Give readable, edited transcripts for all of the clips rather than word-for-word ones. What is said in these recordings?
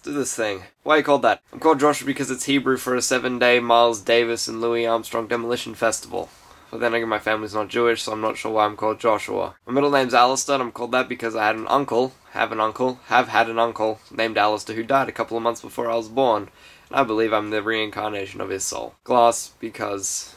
do this thing. Why are you called that? I'm called Joshua because it's Hebrew for a 7-day Miles Davis and Louis Armstrong Demolition Festival. But then again, my family's not Jewish, so I'm not sure why I'm called Joshua. My middle name's Alistair, and I'm called that because I had an uncle, have had an uncle, named Alistair who died a couple of months before I was born. And I believe I'm the reincarnation of his soul. Glass, because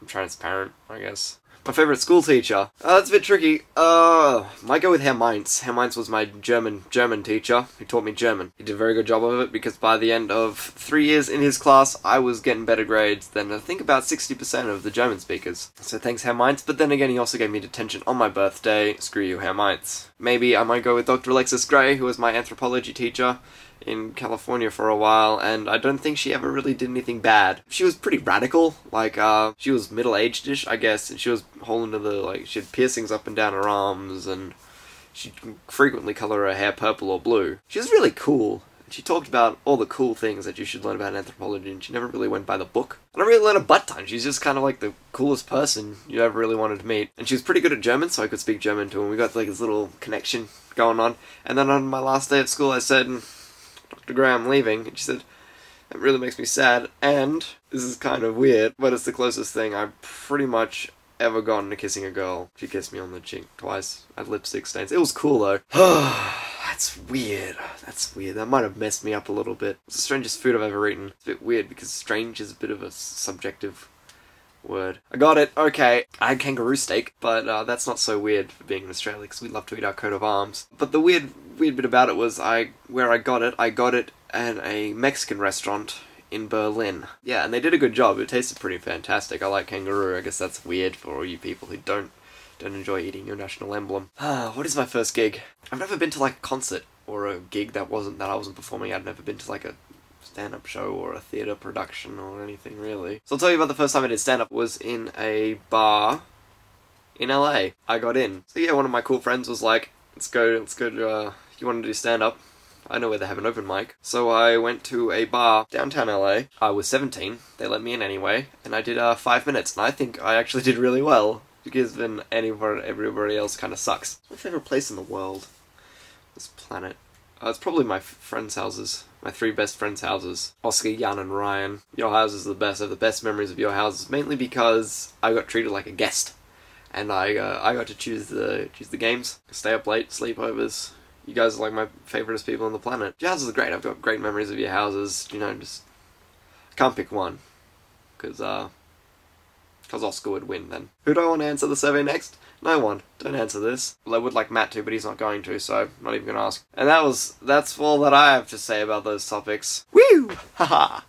I'm transparent, I guess. My favourite school teacher. That's a bit tricky. Might go with Herr Mainz. Herr Mainz was my German teacher who taught me German. He did a very good job of it because by the end of 3 years in his class, I was getting better grades than I think about 60% of the German speakers. So thanks Herr Mainz, but then again he also gave me detention on my birthday. Screw you, Herr Mainz. Maybe I might go with Dr. Alexis Gray, who was my anthropology teacher in California for a while, and I don't think she ever really did anything bad. She was pretty radical, like, she was middle-aged-ish, I guess, and she was holding to the, she had piercings up and down her arms, and she'd frequently colour her hair purple or blue. She was really cool. She talked about all the cool things that you should learn about anthropology, and she never really went by the book. I don't really learn a butt ton. She's just kind of like the coolest person you ever really wanted to meet. And she was pretty good at German, so I could speak German to her. We got like this little connection going on. And then on my last day at school, I said, Dr. Gray, I'm leaving. And she said, that really makes me sad. And this is kind of weird, but it's the closest thing I've pretty much ever gotten to kissing a girl. She kissed me on the cheek twice. I had lipstick stains. It was cool though. That's weird. That's weird. That might have messed me up a little bit. It's the strangest food I've ever eaten. It's a bit weird because strange is a bit of a subjective word. I got it. Okay. I had kangaroo steak, but that's not so weird for being in Australia because we love to eat our coat of arms. But the weird bit about it was where I got it at a Mexican restaurant in Berlin. Yeah, and they did a good job. It tasted pretty fantastic. I like kangaroo. I guess that's weird for all you people who don't enjoy eating your national emblem. What is my first gig? I've never been to like a concert or a gig that I wasn't performing. I'd never been to like a stand-up show or a theatre production or anything really. So I'll tell you about the first time I did stand-up was in a bar in LA. I got in. So yeah, one of my cool friends was like, let's go to, you want to do stand-up? I know where they have an open mic. So I went to a bar downtown LA. I was 17. They let me in anyway. And I did 5 minutes. And I think I actually did really well. Because then everybody else kind of sucks. What's my favourite place in the world? This planet. It's probably my friends' houses. My 3 best friends' houses. Oscar, Jan and Ryan. Your houses are the best. I have the best memories of your houses. Mainly because I got treated like a guest. And I got to choose the games. Stay up late, sleepovers. You guys are like my favouriteest people on the planet. Your houses are great. I've got great memories of your houses. You know, just I can't pick one. Because Oscar would win then. Who do I want to answer the survey next? No one. Don't answer this. Well, I would like Matt to, but he's not going to, so I'm not even going to ask. And that's all that I have to say about those topics. Woo! Haha!